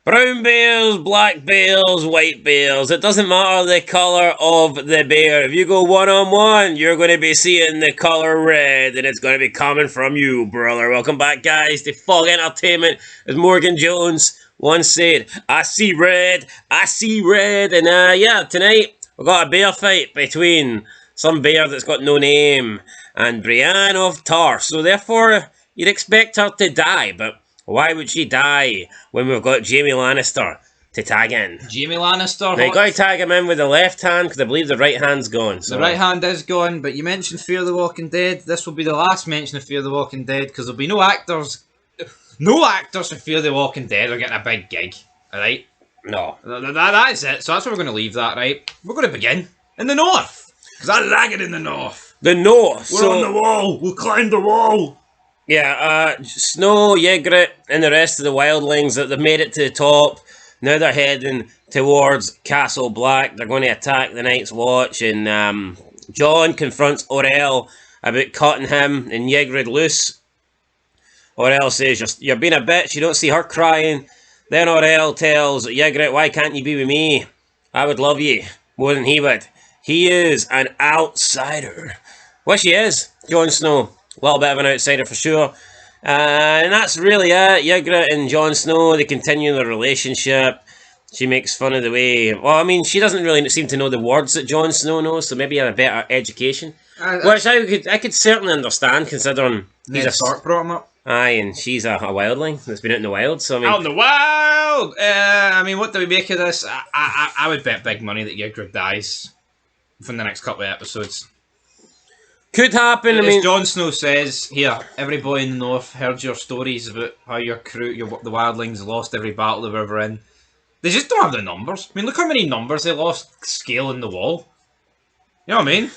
Brown bears, black bears, white bears. It doesn't matter the colour of the bear. If you go one-on-one, you're going to be seeing the colour red, and it's going to be coming from you, brother. Welcome back, guys, to Fog Entertainment. As Morgan Jones once said, I see red. And yeah, tonight we've got a bear fight between some bear that's got no name and Brienne of Tarth. So therefore, you'd expect her to die, but why would she die when we've got Jaime Lannister to tag in? Jaime Lannister. Now, you got to tag him in with the left hand because I believe the right hand's gone. So. The right hand is gone, but you mentioned Fear the Walking Dead. This will be the last mention of Fear the Walking Dead because there'll be no actors. No actors for Fear the Walking Dead are getting a big gig. Alright? No. That's it. So that's where we're going to leave that, right? We're going to begin in the north. Because I like it in the north. The north. We're on the wall. We'll climb the wall. Yeah, Snow, Ygritte, and the rest of the wildlings, they've made it to the top. Now they're heading towards Castle Black. They're going to attack the Night's Watch, and Jon confronts Orell about cutting him and Ygritte loose. Orell says, you're being a bitch, you don't see her crying. Then Orell tells Ygritte, why can't you be with me? I would love you more than he would. He is an outsider. Well, she is, Jon Snow. A little bit of an outsider for sure. And that's really it. Ygritte and Jon Snow, they continue their relationship. She makes fun of the way... Well, I mean, she doesn't really seem to know the words that Jon Snow knows, so maybe a better education. Which I could certainly understand, considering... Ned Stark brought him up. Aye, and she's a wildling that's been out in the wild, so I mean... Out in the wild! I mean, what do we make of this? I would bet big money that Ygritte dies from the next couple of episodes. Could happen. As I mean, Jon Snow says, here, every boy in the north heard your stories about how your crew, the wildlings, lost every battle they were ever in. They just don't have the numbers. I mean, look how many numbers they lost scaling the wall. You know what I mean?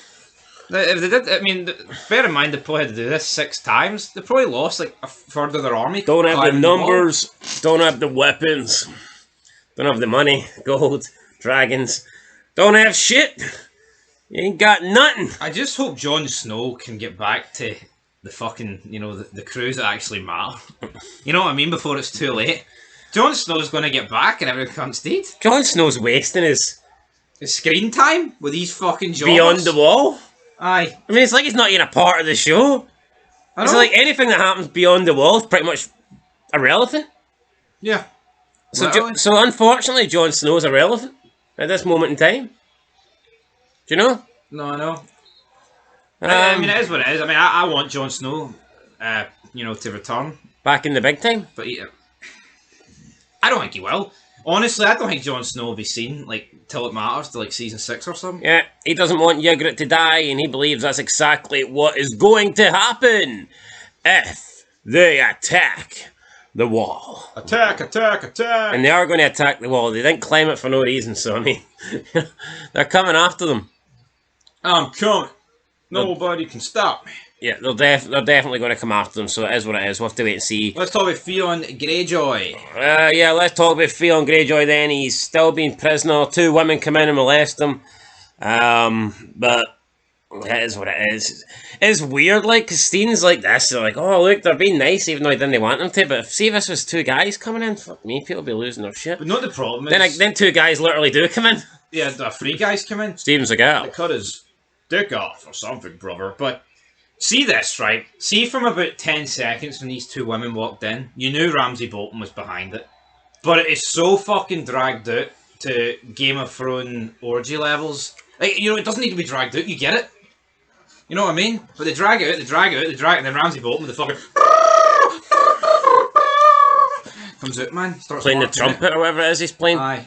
If they did, I mean, bear in mind they probably had to do this 6 times. They probably lost like a third of their army. Don't have the numbers, don't have the weapons, don't have the money, gold, dragons, don't have shit. You ain't got nothing. I just hope Jon Snow can get back to the fucking, the crews that actually matter. You know what I mean? Before it's too late. Jon Snow's going to get back and everyone comes dead. Jon Snow's wasting his screen time with these fucking jobs. Beyond the wall. Aye. I mean, it's like he's not even a part of the show. It's like anything that happens beyond the wall is pretty much irrelevant. Yeah. So unfortunately, Jon Snow's irrelevant at this moment in time. Do you know? No, I know. I mean, it is what it is. I mean, I want Jon Snow, to return. Back in the big time? But I don't think he will. Honestly, I don't think Jon Snow will be seen, till it matters, to, season 6 or something. Yeah, he doesn't want Ygritte to die, and he believes that's exactly what is going to happen if they attack the wall. Attack, attack, attack! And they are going to attack the wall. They didn't climb it for no reason, so, I mean, they're coming after them. I'm coming. Nobody can stop me. Yeah, they're definitely going to come after them, so it is what it is. We'll have to wait and see. Let's talk about Theon Greyjoy. Yeah, let's talk about Theon Greyjoy then. He's still being prisoner. 2 women come in and molest him. But it is what it is. It's weird, because scenes like this, they're like, oh, look, they're being nice, even though I didn't want them to. But see if this was 2 guys coming in, fuck me, people would be losing their shit. But not the problem is... Then 2 guys literally do come in. Yeah, the 3 guys come in. Steven Seagal. They cut his dick off or something, brother. But see this, right? See from about 10 seconds when these 2 women walked in, you knew Ramsay Bolton was behind it. But it is so fucking dragged out to Game of Thrones orgy levels. It doesn't need to be dragged out, you get it? You know what I mean? But they drag it out, and then Ramsay Bolton with the fucking... comes out, man. Starts playing the trumpet or whatever it is he's playing. Aye.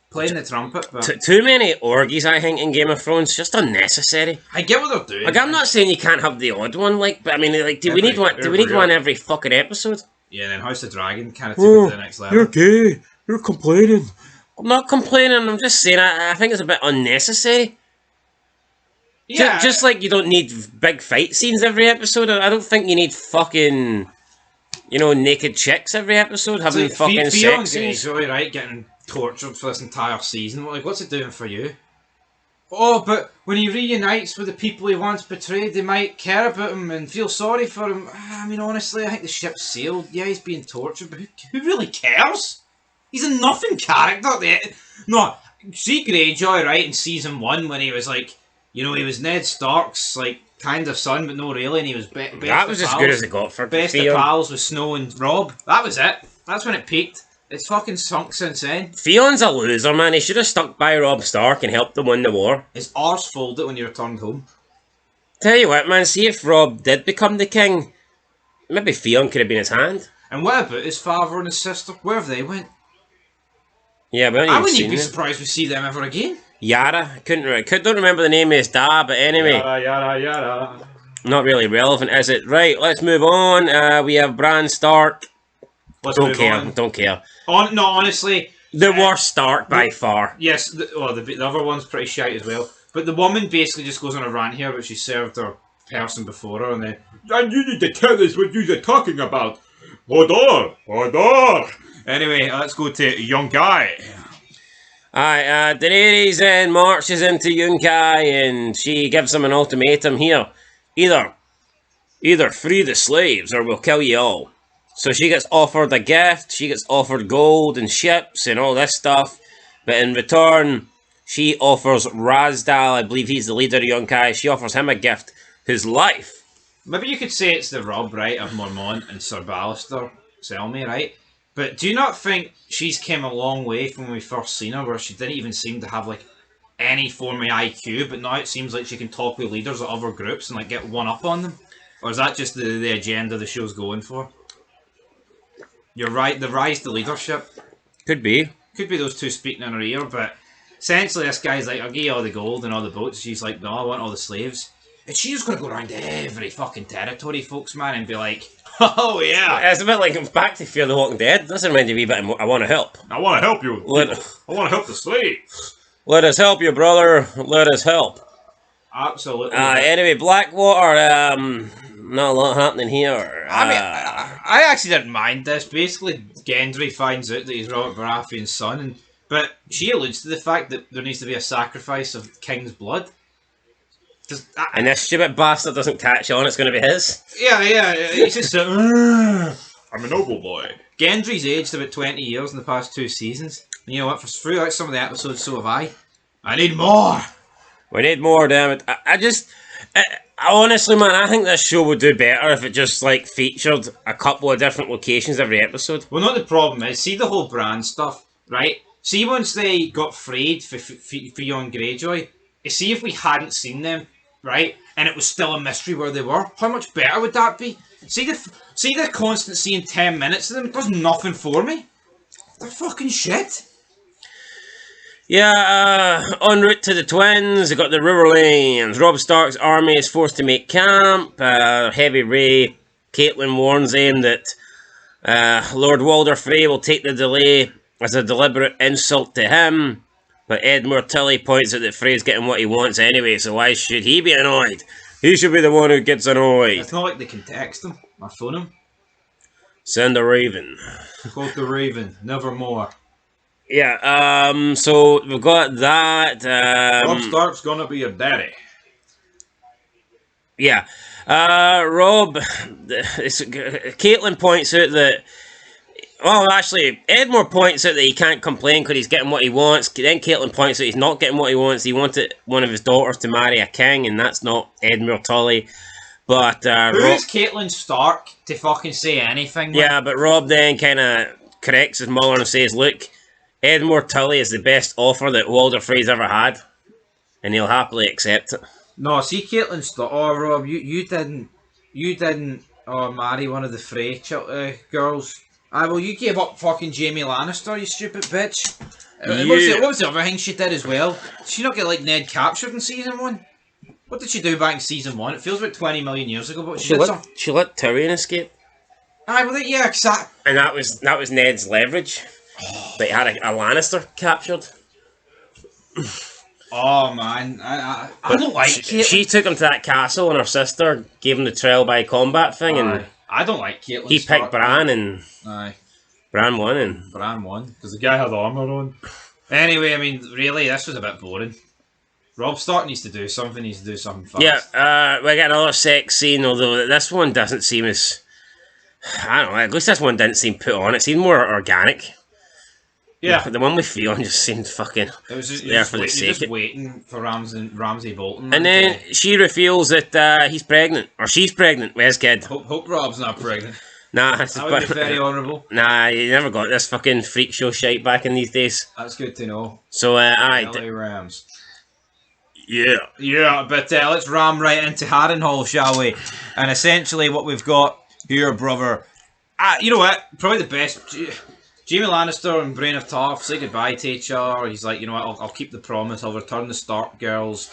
Playing the trumpet, but... Too many orgies, I think, in Game of Thrones. Just unnecessary. I get what they're doing. I'm not saying you can't have the odd one, but I mean, do we need one every fucking episode? Yeah, and then House of Dragon kind of took it to the next level. You're gay. You're complaining. I'm not complaining. I'm just saying I think it's a bit unnecessary. Yeah. Just like you don't need big fight scenes every episode. I don't think you need fucking, naked chicks every episode having fucking sex scenes. Greyjoy, right, getting tortured for this entire season. What's it doing for you? Oh, but when he reunites with the people he once betrayed, they might care about him and feel sorry for him. I mean, honestly, I think the ship's sailed. Yeah, he's being tortured, but who really cares? He's a nothing character. No, see Greyjoy, right, in season 1 when he was like, he was Ned Stark's like kind of son, but no really, and he was best That was as good as it got for best of pals with Snow and Robb. That was it. That's when it peaked. It's fucking sunk since then. Theon's a loser, man. He should have stuck by Robb Stark and helped them win the war. His arse folded when he returned home. Tell you what, man, see if Robb did become the king, maybe Theon could have been his hand. And what about his father and his sister? Where have they went? Yeah, but I wouldn't even be surprised we see them ever again. Yara, don't remember the name of his dad, but anyway. Yada. Not really relevant, is it? Right, let's move on. We have Bran Stark. Don't care. Honestly, the worst Stark by far. Yes, the other one's pretty shite as well. But the woman basically just goes on a rant here, but she served her person before her, and then you need to tell us what you're talking about. Hold on. Anyway, let's go to Yunkai. Aye, Daenerys then marches into Yunkai and she gives him an ultimatum here. Either free the slaves or we'll kill you all. So she gets offered a gift, she gets offered gold and ships and all this stuff. But in return, she offers Razdal, I believe he's the leader of Yunkai, she offers him a gift, his life. Maybe you could say it's the Robb, right, of Mormont and Sir Ballister, Selmy, right? But do you not think she's came a long way from when we first seen her, where she didn't even seem to have, like, any form of IQ, but now it seems like she can talk with leaders of other groups and, like, get one up on them? Or is that just the agenda the show's going for? You're right, the rise to leadership. Could be Those two speaking in her ear, but essentially this guy's like, I'll give you all the gold and all the boats. She's like, no, I want all the slaves. And she's going to go around every fucking territory, folks, man, and be like, oh, yeah. It's a bit like back to Fear the Walking Dead. This reminds me a wee bit of I want to help. I want to help you. I want to help the slaves. Let us help you, brother. Let us help. Absolutely. Anyway, Blackwater, not a lot happening here. I actually didn't mind this. Basically, Gendry finds out that he's Robert Baratheon's son, but she alludes to the fact that there needs to be a sacrifice of king's blood. And this stupid bastard doesn't catch on, it's going to be his. Yeah. He's just I'm a noble boy. Gendry's aged about 20 years in the past 2 seasons. And you know what? Throughout some of the episodes, so have I. I need more. We need more, damn it. Honestly, man, I think this show would do better if it just, like, featured a couple of different locations every episode. Well, not the problem is, see the whole Bran stuff, right? See once they got freed for Theon Greyjoy, see if we hadn't seen them, right? And it was still a mystery where they were. How much better would that be? See the constant seeing 10 minutes of them? It does nothing for me. They're fucking shit. Yeah, en route to the Twins, they got the Riverlands. Robb Stark's army is forced to make camp. Heavy Ray, Catelyn warns them that Lord Walder Frey will take the delay as a deliberate insult to him. But Edmure Tully points out that Frey's getting what he wants anyway, so why should he be annoyed? He should be the one who gets annoyed. It's not like they can text him or phone him. Send a raven. Quote the raven, nevermore. Yeah, so we've got that. Robb Stark's gonna be a daddy. Yeah. Robb, Catelyn points out that, well, actually, Edmure points out that he can't complain because he's getting what he wants. Then Catelyn points out he's not getting what he wants. He wanted one of his daughters to marry a king, and that's not Edmure Tully. But who is Catelyn Stark to fucking say anything? Yeah, but Robb then kind of corrects his mother and says, look, Edmure Tully is the best offer that Walder Frey's ever had, and he'll happily accept it. No, see, Catelyn Stark. Oh, Robb, you didn't marry one of the Frey girls. Well, you gave up fucking Jaime Lannister, you stupid bitch. What was the other thing she did as well? Did she not get, like, Ned captured in season 1? What did she do back in season 1? It feels about 20 million years ago, but she let Tyrion escape. Yeah, exactly. And that was Ned's leverage. But he had a Lannister captured. Oh, man. I don't like Catelyn. She took him to that castle and her sister gave him the trial by combat thing. And I don't like Catelyn. He picked Bran and... Bran won. Because the guy had armour on. Anyway, I mean, really, this was a bit boring. Robb Stark needs to do something fast. Yeah, we got another sex scene, although this one doesn't seem as... I don't know, at least this one didn't seem put on. It seemed more organic. Yeah. The one with Theon just seemed fucking It was just, there for the sake. You're just waiting for Ramsay Bolton. And then she reveals that he's pregnant, or she's pregnant with his kid. Hope Robb's not pregnant. Nah, That would be very honourable. Nah, you never got this fucking freak show shite back in these days. That's good to know. So, LA Rams. Yeah. Yeah, but let's ram right into Harrenhal, shall we? And essentially what we've got here, brother... you know what? Probably the best... Jaime Lannister and Brienne of Tarth say goodbye to each other. He's like, you know what, I'll keep the promise. I'll return the Stark girls.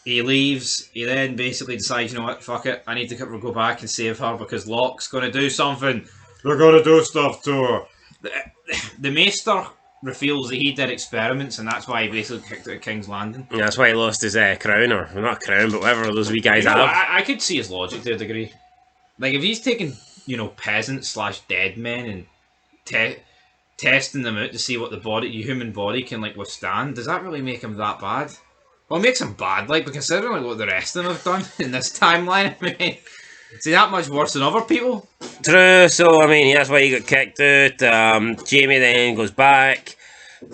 He leaves. He then basically decides, you know what, fuck it. I need to go back and save her because Locke's going to do something. They're going to do stuff to her. The Maester reveals that he did experiments and that's why he basically kicked out of King's Landing. Yeah, that's why he lost his crown, or well, not crown, but whatever those wee guys You know, have. I could see his logic to a degree. Like, if he's taking, you know, peasants / dead men and testing them out to see what the human body can, like, withstand, does that really make him that bad? Well, it makes him bad, like, but considering like, what the rest of them have done in this timeline, I mean, is he that much worse than other people? True, so, I mean, that's why he got kicked out. Jaime then goes back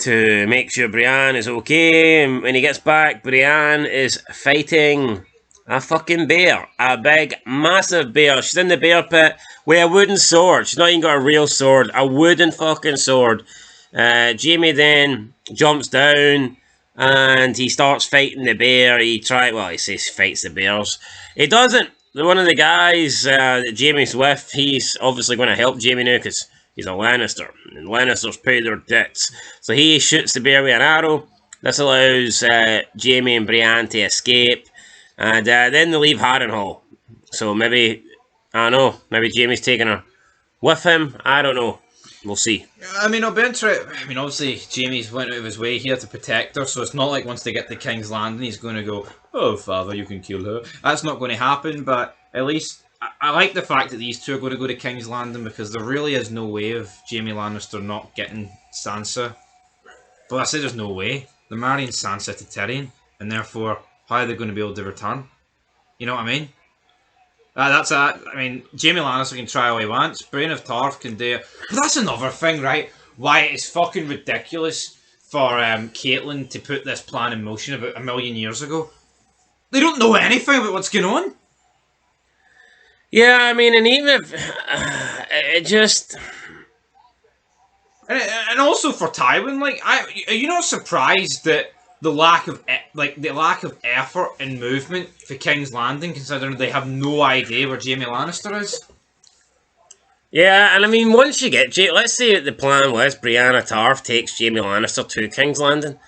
to make sure Brienne is okay, and when he gets back, Brienne is fighting a fucking bear. A big, massive bear. She's in the bear pit with a wooden sword. She's not even got a real sword. A wooden fucking sword. Jaime then jumps down and he starts fighting the bear. He says he fights the bears. He doesn't. One of the guys that Jaime's with, he's obviously going to help Jaime now because he's a Lannister. And Lannisters pay their debts. So he shoots the bear with an arrow. This allows Jaime and Brienne to escape. And then they leave Harrenhal. So maybe, I don't know, maybe Jaime's taking her with him. I don't know. We'll see. I mean, I'll be interested. I mean, obviously, Jaime's went out of his way here to protect her, so it's not like once they get to King's Landing, he's going to go, oh, father, you can kill her. That's not going to happen, but at least I like the fact that these two are going to go to King's Landing because there really is no way of Jaime Lannister not getting Sansa. But I say there's no way. They're marrying Sansa to Tyrion, and therefore, how are they going to be able to return? You know what I mean? I mean, Jaime Lannister can try all he wants. Brienne of Tarth can do it. But that's another thing, right? Why it's fucking ridiculous for Caitlyn to put this plan in motion about 1,000,000 years ago. They don't know anything about what's going on. Yeah, I mean, and even if... it just... And also for Tywin, like, are you not surprised that the lack of effort and movement for King's Landing, considering they have no idea where Jaime Lannister is? Yeah, and I mean, once you get let's say that the plan was Brienne of Tarth takes Jaime Lannister to King's Landing.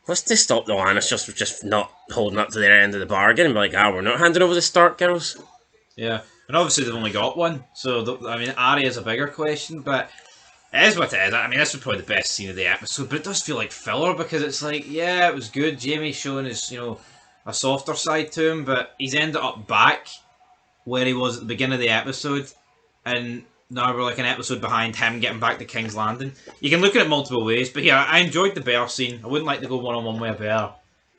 What's to stop the Lannisters from just not holding up to their end of the bargain and be like, we're not handing over the Stark girls? Yeah, and obviously they've only got one, so, I mean, Arya is a bigger question, but it is what it is. I mean, this was probably the best scene of the episode, but it does feel like filler because it's like, yeah, it was good. Jaime's showing his, you know, a softer side to him, but he's ended up back where he was at the beginning of the episode, and now we're like an episode behind him getting back to King's Landing. You can look at it multiple ways, but yeah, I enjoyed the bear scene. I wouldn't like to go one-on-one with a bear,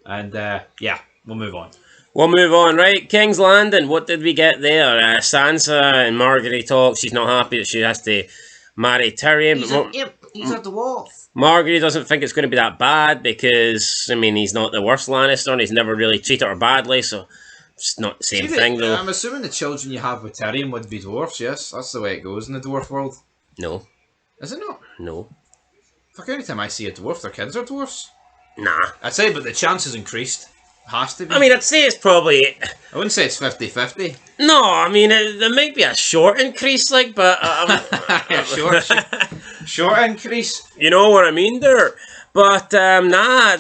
and yeah, we'll move on. We'll move on, right? King's Landing, what did we get there? Sansa and Margaery talk. She's not happy that she has to marry Tyrion. He's a dwarf. Margaery doesn't think it's going to be that bad because, I mean, he's not the worst Lannister and he's never really treated her badly, so it's not the same thing, though. I'm assuming the children you have with Tyrion would be dwarfs, yes? That's the way it goes in the dwarf world. No. Is it not? No. Fuck, every time I see a dwarf, their kids are dwarfs. Nah. I'd say, but the chances increased. Has to be. I mean, I'd say it's probably... I wouldn't say it's 50-50. No, I mean, there might be a short increase, like, but... Short increase. You know what I mean there? But, nah,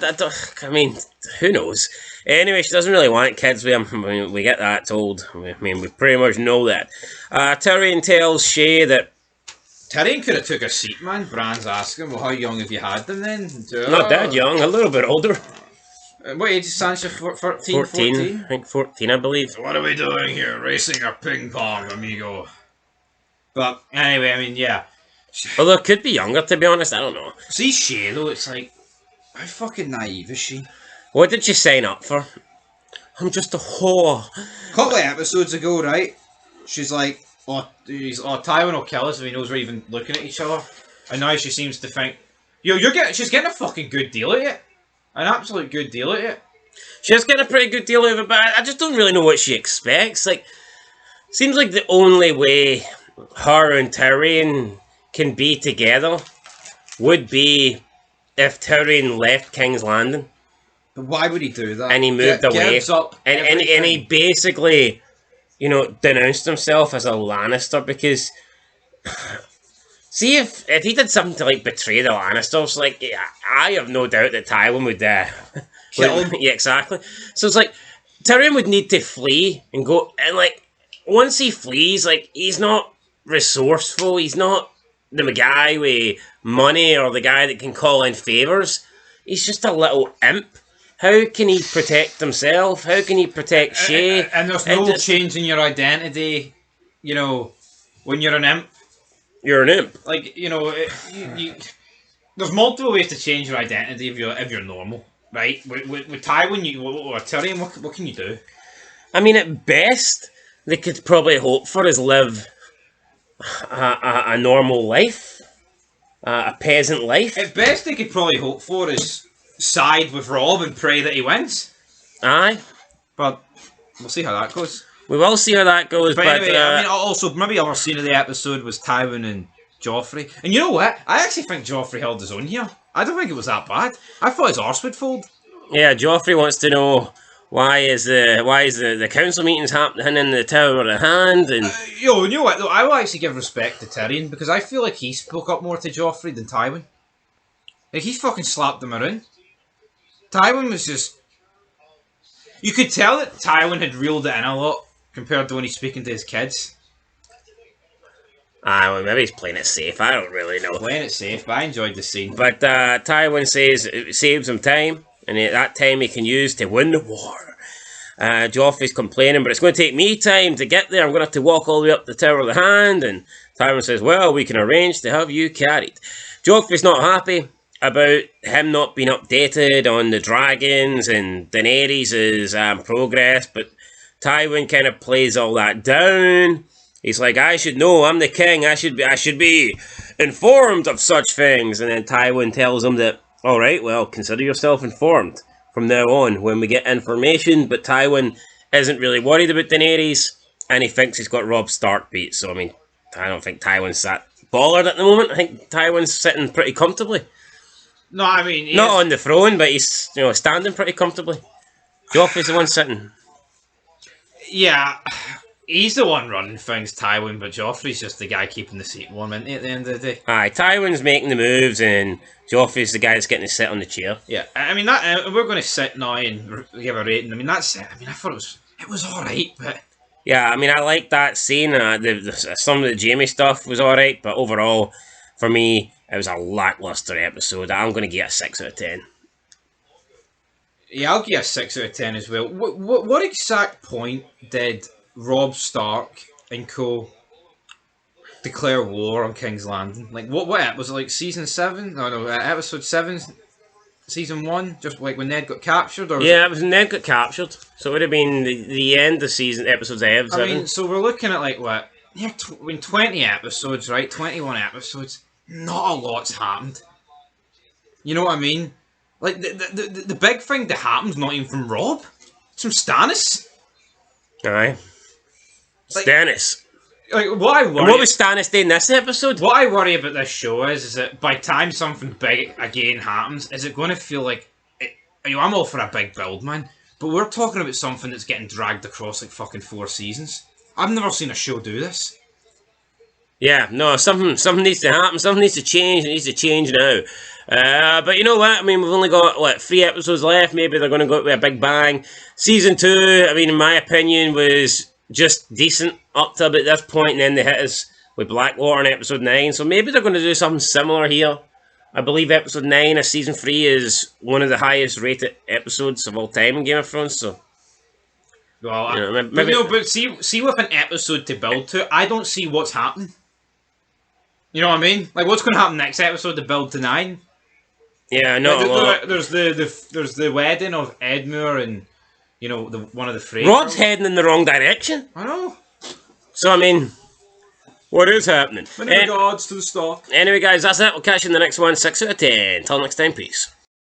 I mean, who knows? Anyway, she doesn't really want kids with him. I mean, we get that told. I mean, we pretty much know that. Tyrion tells Shae that... Tyrion could have took a seat, man. Bran's asking, well, how young have you had them then? Not that young, a little bit older. What age is Sansa? 13? 14? I think 14, I believe. What are we doing here? Racing a ping pong, amigo. But, anyway, I mean, yeah. Although it could be younger, to be honest, I don't know. See Shae, though, it's like, how fucking naive is she? What did you sign up for? I'm just a whore. A couple of episodes ago, right? She's like, Tywin will kill us if he knows we're even looking at each other. And now she seems to think, She's getting a fucking good deal at it. An absolute good deal at it. She's getting a pretty good deal of it, but I just don't really know what she expects. Like, seems like the only way her and Tyrion can be together would be if Tyrion left King's Landing. But why would he do that? And he moved away. Gives up and he basically, denounced himself as a Lannister because... See, if he did something to, like, betray the Lannisters, like, I have no doubt that Tywin would... Kill him. Yeah, exactly. So it's like, Tyrion would need to flee and go... And, like, once he flees, like, he's not resourceful. He's not the guy with money or the guy that can call in favours. He's just a little imp. How can he protect himself? How can he protect Shae? And there's no change in your identity, when you're an imp. You're an imp. Like, there's multiple ways to change your identity if you're normal, right? With Tywin, or Tyrion, what can you do? I mean, at best, they could probably hope for is live a normal life, a peasant life. At best, they could probably hope for is side with Robb and pray that he wins. Aye. But we'll see how that goes. We will see how that goes, but anyway, also, maybe our scene of the episode was Tywin and Joffrey. And you know what? I actually think Joffrey held his own here. I don't think it was that bad. I thought his arse would fold. Yeah, Joffrey wants to know why is the council meetings happening in the Tower of the Hand, and you know what? Though I will actually give respect to Tyrion because I feel like he spoke up more to Joffrey than Tywin. Like he fucking slapped him around. Tywin was just... You could tell that Tywin had reeled it in a lot compared to when he's speaking to his kids. Well, maybe he's playing it safe. I don't really know. Playing it safe, but I enjoyed the scene. But Tywin says it saves him time, and that time he can use to win the war. Joffrey's complaining, but it's going to take me time to get there. I'm going to have to walk all the way up the Tower of the Hand. And Tywin says, well, we can arrange to have you carried. Joffrey's not happy about him not being updated on the dragons and Daenerys' progress, but Tywin kind of plays all that down. He's like, I should know, I'm the king, I should be informed of such things. And then Tywin tells him that, alright, well, consider yourself informed from now on when we get information. But Tywin isn't really worried about Daenerys, and he thinks he's got Robb Stark beat. So, I mean, I don't think Tywin's that bothered at the moment. I think Tywin's sitting pretty comfortably. No, I mean... Not on the throne, but he's standing pretty comfortably. Joffrey's the one sitting. Yeah, he's the one running things, Tywin, but Joffrey's just the guy keeping the seat warm, isn't he, at the end of the day? Aye, Tywin's making the moves, and Joffrey's the guy that's getting to sit on the chair. Yeah, I mean, that we're going to sit now and give a rating. I mean, that's it. I mean, I thought it was alright, but... Yeah, I mean, I like that scene. Some of the Jaime stuff was alright, but overall, for me, it was a lackluster episode. I'm going to give it a 6 out of 10. Yeah, I'll give it a 6 out of 10 as well. What exact point did Robb Stark and co declare war on King's Landing? Like, what was it, like season 7? No, episode 7, season 1? Just like when Ned got captured? Or it was Ned got captured. So it would have been the end of season, episode 7. I mean, so we're looking at like, what? Yeah, 20 episodes, right? 21 episodes. Not a lot's happened. You know what I mean? Like, the big thing that happens not even from Robb. It's from Stannis. Aye. Stannis. Like, what I worry... And what was Stannis doing this episode? What I worry about this show is that by the time something big again happens, is it going to feel like... I'm all for a big build, man. But we're talking about something that's getting dragged across like fucking 4 seasons. I've never seen a show do this. Yeah, no, something needs to happen. Something needs to change. It needs to change now. But you know what? I mean, we've only got, 3 episodes left. Maybe they're going to go with a big bang. Season 2, I mean, in my opinion, was just decent up to about this point, and then they hit us with Blackwater in episode 9. So maybe they're going to do something similar here. I believe episode 9 of season 3 is one of the highest rated episodes of all time in Game of Thrones, so... Well, but see with an episode to build to, I don't see what's happening. You know what I mean? Like, what's going to happen next episode to build to 9? Yeah, no. There's the wedding of Edmure and one of the Frey. Rod's heading in the wrong direction. I know. So I mean, What is happening? Many regards to the stock. Anyway, guys, that's it. We'll catch you in the next one. 6 out of 10. Till next time, peace.